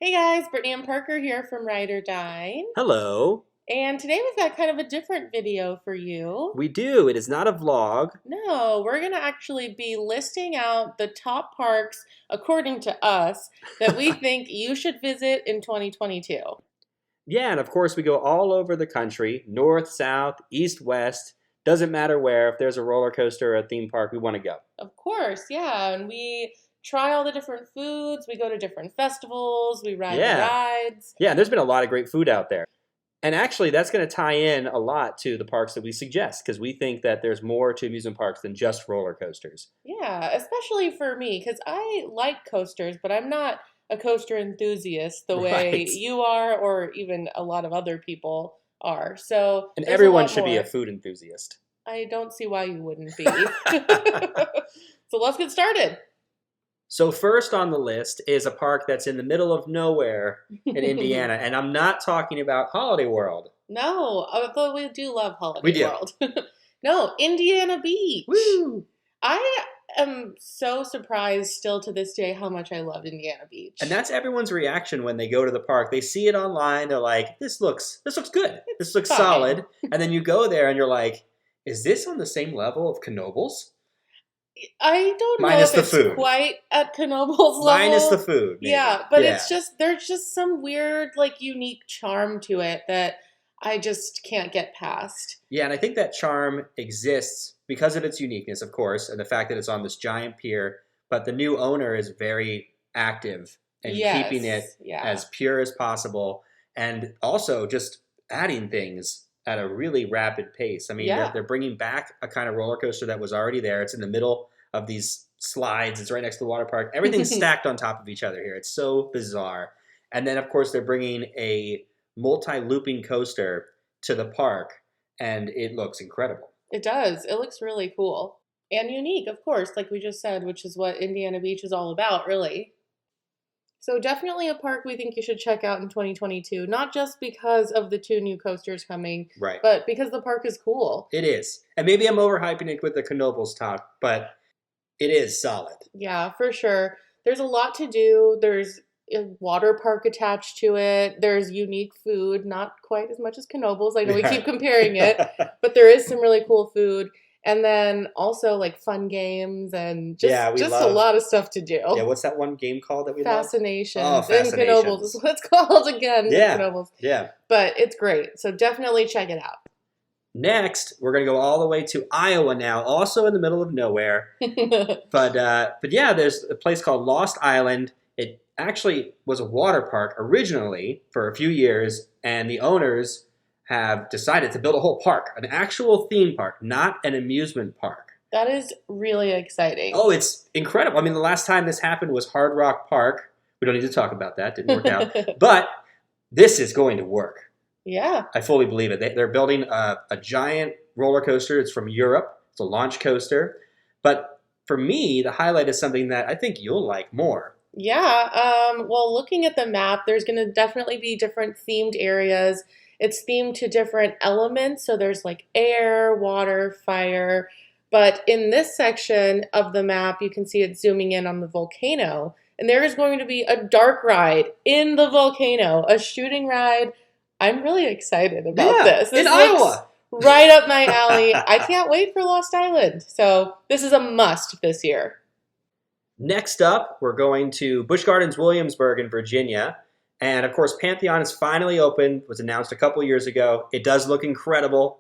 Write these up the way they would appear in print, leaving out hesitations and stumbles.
Hey guys, Brittany and Parker here from Ride or Dine. Hello. And today we've got kind of a different video for you. We do. It is not a vlog. No, we're going to actually be listing out the top parks, according to us, that we think you should visit in 2022. Yeah, and of course we go all over the country, north, south, east, west. Doesn't matter where. If there's a roller coaster or a theme park, we want to go. Of course, yeah. And we try all the different foods, we go to different festivals, we ride the Yeah. rides. Yeah, and there's been a lot of great food out there. And actually, that's going to tie in a lot to the parks that we suggest because we think that there's more to amusement parks than just roller coasters. Yeah, especially for me, because I like coasters, but I'm not a coaster enthusiast the way Right. you are, or even a lot of other people are. So And there's a everyone lot should be a more. food enthusiast. I don't see why you wouldn't be. So let's get started. So first on the list is a park that's in the middle of nowhere in Indiana, and I'm not talking about Holiday World. No, although we do love We Holiday do. World. No, Indiana Beach. Woo! I am so surprised still to this day how much I love Indiana Beach. And that's everyone's reaction when they go to the park. They see it online, they're like, this looks good. This looks fine. solid. And then you go there and you're like, is this on the same level of Knoebels? I don't know Minus if the it's food. quite at Knoebels level. Minus the food. Maybe. Yeah, but Yeah. it's just there's just some weird like unique charm to it that I just can't get past. Yeah, and I think that charm exists because of its uniqueness, of course, and the fact that it's on this giant pier. But the new owner is very active in keeping it Yeah. as pure as possible, and also just adding things at a really rapid pace. I mean, Yeah. they're bringing back a kind of roller coaster that was already there. It's in the middle of these slides. It's right next to the water park. Everything's stacked on top of each other here. It's so bizarre. And then, of course, they're bringing a multi-looping coaster to the park, and it looks incredible. It does. It looks really cool. And unique, of course, like we just said, which is what Indiana Beach is all about, really. So definitely a park we think you should check out in 2022, not just because of the two new coasters coming, Right. but because the park is cool. It is. And maybe I'm overhyping it with the Knoebels talk, but it is solid. Yeah, for sure. There's a lot to do. There's a water park attached to it. There's unique food, not quite as much as Knoebels. I know we keep comparing it, but there is some really cool food. And then also like fun games and just a lot of stuff to do. Yeah, what's that one game called that we love? Fascinations. Oh, And Knoebels is what it's called again. Yeah. Knoebels. Yeah. But it's great. So definitely check it out. Next, we're going to go all the way to Iowa now, also in the middle of nowhere. But yeah, there's a place called Lost Island. It actually was a water park originally for a few years, and the owners have decided to build a whole park, an actual theme park, not an amusement park. That is really exciting. Oh, it's incredible. I mean, the last time this happened was Hard Rock Park. We don't need to talk about that. Didn't work out. But this is going to work. Yeah. I fully believe it. They're building a giant roller coaster. It's from Europe. It's a launch coaster. But for me, the highlight is something that I think you'll like more. Yeah. Well, looking at the map, there's going to definitely be different themed areas. It's themed to different elements. So there's like air, water, fire. But in this section of the map, you can see it zooming in on the volcano. And there is going to be a dark ride in the volcano, a shooting ride. I'm really excited about this. This in Iowa. Right up my alley. I can't wait for Lost Island. So this is a must this year. Next up, we're going to Busch Gardens, Williamsburg in Virginia. And of course, Pantheon is finally open. Was announced a couple years ago. It does look incredible,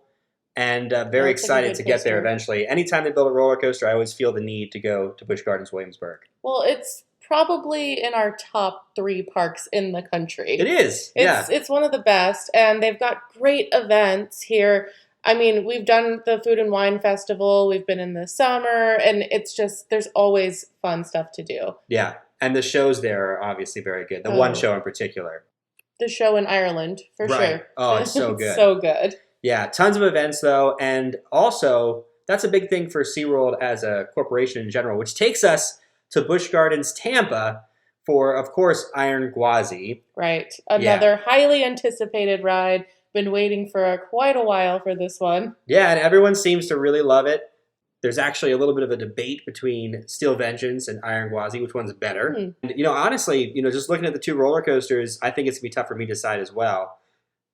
and very excited to get there eventually. Anytime they build a roller coaster, I always feel the need to go to Busch Gardens, Williamsburg. Well, it's probably in our top 3 parks in the country. It is. It's one of the best, and they've got great events here. I mean, we've done the Food and Wine Festival. We've been in the summer, and it's just there's always fun stuff to do. Yeah. And the shows there are obviously very good. The one show in particular. The show in Ireland, for sure. Oh, it's so good. So good. Yeah, tons of events, though. And also, that's a big thing for SeaWorld as a corporation in general, which takes us to Busch Gardens, Tampa for, of course, Iron Gwazi. Right. Another highly anticipated ride. Been waiting for quite a while for this one. Yeah, and everyone seems to really love it. There's actually a little bit of a debate between Steel Vengeance and Iron Gwazi, which one's better. And, honestly, just looking at the two roller coasters, I think it's going to be tough for me to decide as well.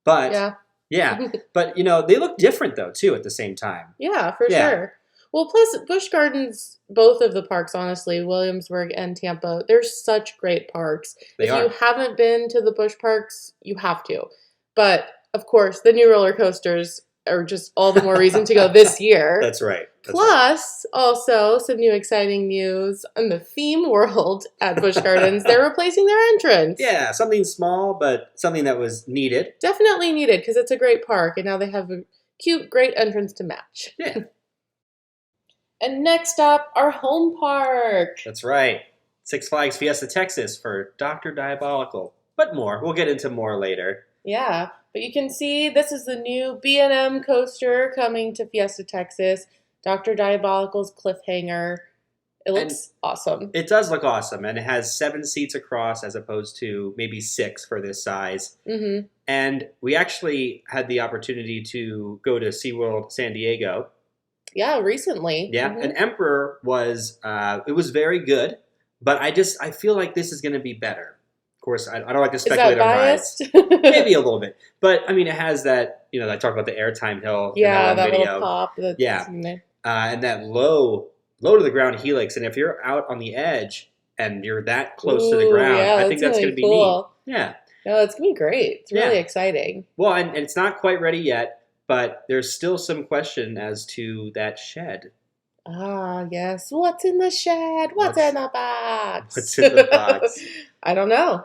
But, yeah. But, they look different, though, too, at the same time. Yeah, for sure. Well, plus, Busch Gardens, both of the parks, honestly, Williamsburg and Tampa, they're such great parks. If you haven't been to the Busch parks, you have to. But, of course, the new roller coasters are just all the more reason to go this year. That's right. Plus, also, some new exciting news in the theme world at Busch Gardens. They're replacing their entrance. Yeah, something small, but something that was needed. Definitely needed, because it's a great park, and now they have a cute, great entrance to match. Yeah. And next up, our home park. That's right. Six Flags Fiesta Texas for Dr. Diabolical. But more. We'll get into more later. Yeah, but you can see this is the new B&M coaster coming to Fiesta Texas. Dr. Diabolical's Cliffhanger. It looks awesome. It does look awesome, and it has 7 seats across as opposed to maybe 6 for this size. Mm-hmm. And we actually had the opportunity to go to SeaWorld San Diego. Yeah, recently. Yeah, mm-hmm. And Emperor was, it was very good, but I feel like this is going to be better. Of course, I don't like to speculate on rides. Maybe a little bit. But, I mean, it has that, I talked about the airtime hill. Yeah, that little pop. And that low to the ground helix. And if you're out on the edge and you're that close to the ground, I think that's going to be neat. Yeah. No, it's going to be great. It's really exciting. Well, and it's not quite ready yet, but there's still some question as to that shed. Ah, yes. What's in the shed? What's in the box? What's in the box? I don't know.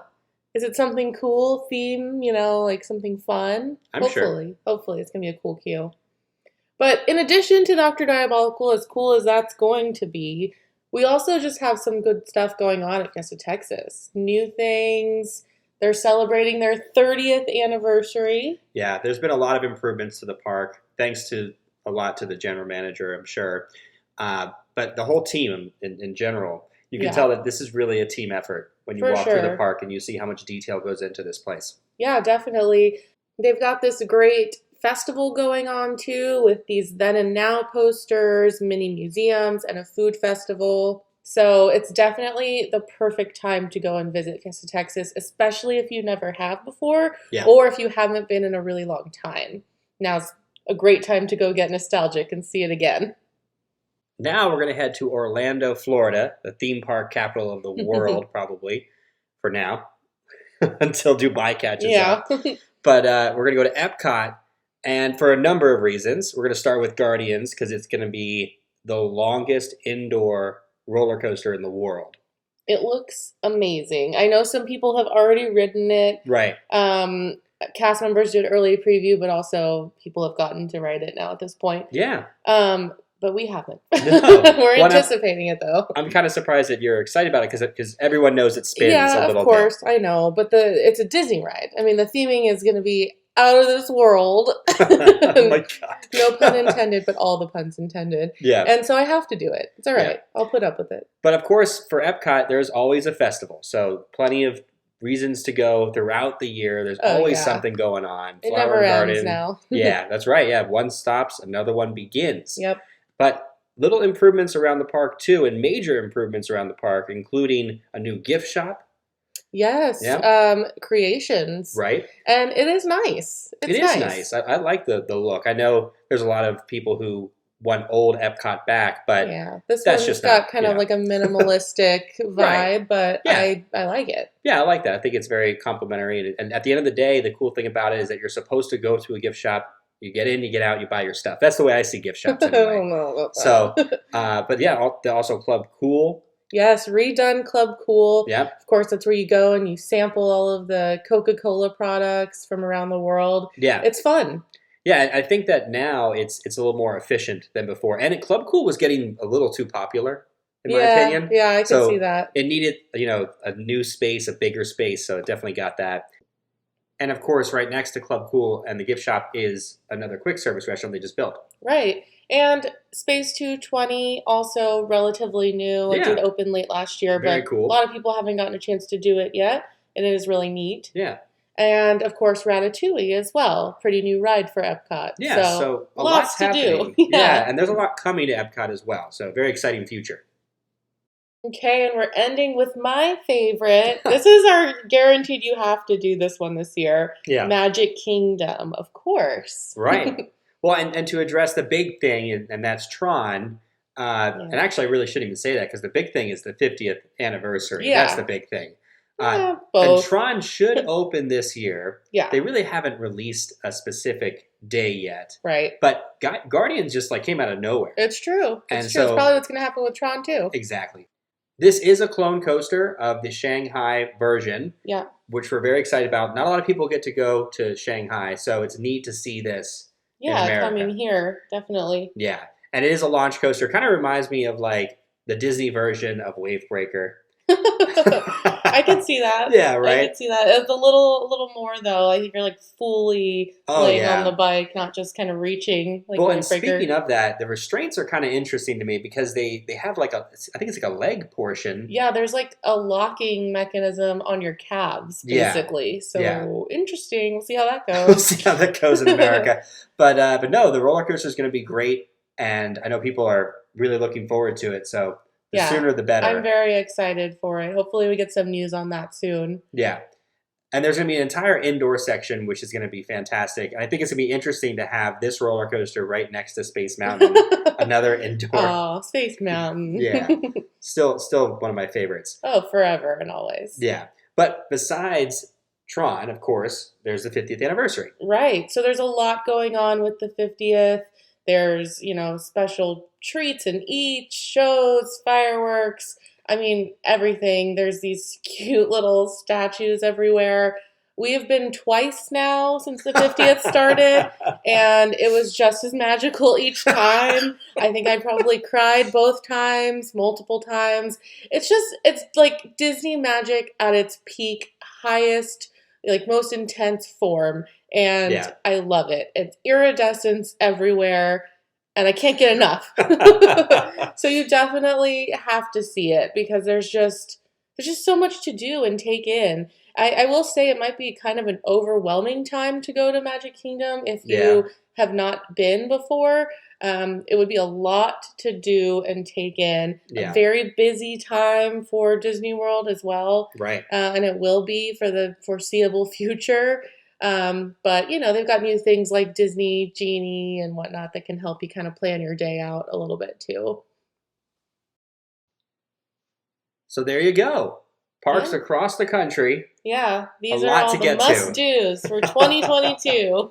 Is it something cool, theme, like something fun? Hopefully. Hopefully it's going to be a cool queue. But in addition to Dr. Diabolical, as cool as that's going to be, we also just have some good stuff going on at Fiesta Texas. New things. They're celebrating their 30th anniversary. Yeah, there's been a lot of improvements to the park, thanks to a lot to the general manager, I'm sure. But the whole team in general, you can tell that this is really a team effort when you walk through the park and you see how much detail goes into this place. Yeah, definitely. They've got this great festival going on too, with these then and now posters, mini museums, and a food festival. So it's definitely the perfect time to go and visit Fiesta Texas, especially if you never have before, or if you haven't been in a really long time. Now's a great time to go get nostalgic and see it again. Now we're going to head to Orlando, Florida, the theme park capital of the world, probably, for now, until Dubai catches up. But we're going to go to Epcot, and for a number of reasons. We're going to start with Guardians, because it's going to be the longest indoor roller coaster in the world. It looks amazing. I know some people have already ridden it. Right. Cast members did early preview, but also people have gotten to ride it now at this point. Yeah. But we haven't. No. We're anticipating it, though. I'm kind of surprised that you're excited about it because everyone knows it spins a little bit. Yeah, of course. I know. But it's a Disney ride. I mean, the theming is going to be out of this world. Oh, my God. No pun intended, but all the puns intended. Yeah. And so I have to do it. It's all right. I'll put up with it. But, of course, for Epcot, there's always a festival. So plenty of reasons to go throughout the year. There's always something going on. It never ends now. Yeah, that's right. Yeah, one stops, another one begins. Yep. But little improvements around the park, too, and major improvements around the park, including a new gift shop. Yes. Creations. Right. And it is nice. It is nice. I like the look. I know there's a lot of people who want old Epcot back, but this one's just got kind of like a minimalistic vibe, but I like it. Yeah, I like that. I think it's very complimentary. And at the end of the day, the cool thing about it is that you're supposed to go to a gift shop. You get in, you get out, you buy your stuff. That's the way I see gift shops anyway. I don't know about that. So, but yeah, also Club Cool. Yes, redone Club Cool. Yep. Of course, that's where you go and you sample all of the Coca-Cola products from around the world. Yeah. It's fun. Yeah, I think that now it's a little more efficient than before. And Club Cool was getting a little too popular, in my opinion. Yeah, I can see that. It needed, a new space, a bigger space, so it definitely got that. And of course, right next to Club Cool and the gift shop is another quick service restaurant they just built. Right. And Space 220, also relatively new. It did open late last year, but cool. A lot of people haven't gotten a chance to do it yet, and it is really neat. Yeah. And of course, Ratatouille as well. Pretty new ride for Epcot. Yeah, so a lot's to happening. do. Yeah, and there's a lot coming to Epcot as well. So very exciting future. Okay, and we're ending with my favorite. This is our guaranteed you have to do this one this year. Yeah. Magic Kingdom, of course. Right. Well, and to address the big thing, and that's Tron, and actually I really shouldn't even say that because the big thing is the 50th anniversary. Yeah. That's the big thing. Yeah, and both. Tron should open this year. Yeah. They really haven't released a specific day yet. Right. But Guardians just like came out of nowhere. It's true. And It's true. It's probably what's going to happen with Tron too. Exactly. This is a clone coaster of the Shanghai version. Yeah. Which we're very excited about. Not a lot of people get to go to Shanghai, so it's neat to see this in America. Coming here, definitely. Yeah. And it is a launch coaster. Kind of reminds me of like the Disney version of Wavebreaker. I can see that. Yeah, right. I can see that. It's a little more though. I think you're like fully laying on the bike, not just kind of reaching. Like well, and speaking of that, the restraints are kind of interesting to me because they have like I think it's like a leg portion. Yeah, there's like a locking mechanism on your calves, basically. Yeah. So interesting. We'll see how that goes. We'll see how that goes in America. But no, the roller coaster is going to be great, and I know people are really looking forward to it. So. The sooner the better. I'm very excited for it. Hopefully we get some news on that soon. Yeah. And there's going to be an entire indoor section, which is going to be fantastic. And I think it's going to be interesting to have this roller coaster right next to Space Mountain, another indoor. Oh, Space Mountain. Yeah. Still one of my favorites. Oh, forever and always. Yeah. But besides Tron, of course, there's the 50th anniversary. Right. So there's a lot going on with the 50th. There's, special treats and eats, shows, fireworks. I mean, everything. There's these cute little statues everywhere. We have been twice now since the 50th started, and it was just as magical each time. I think I probably cried both times, multiple times. It's like Disney magic at its peak, highest, like most intense form. And I love it. It's iridescence everywhere, and I can't get enough. So you definitely have to see it because there's just so much to do and take in. I will say it might be kind of an overwhelming time to go to Magic Kingdom if you have not been before. It would be a lot to do and take in. A very busy time for Disney World as well. Right. And it will be for the foreseeable future. But, they've got new things like Disney Genie and whatnot that can help you kind of plan your day out a little bit too. So there you go. Parks across the country. Yeah, these are all the must-dos for 2022.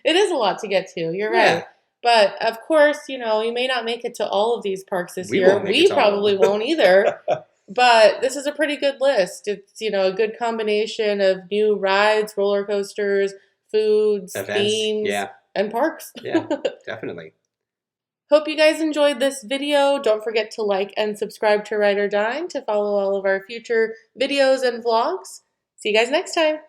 It is a lot to get to. You're right. But, of course, you may not make it to all of these parks this year. We probably won't either. But this is a pretty good list. It's, a good combination of new rides, roller coasters, foods, events, themes, and parks. Yeah, definitely. Hope you guys enjoyed this video. Don't forget to like and subscribe to Ride or Dine to follow all of our future videos and vlogs. See you guys next time.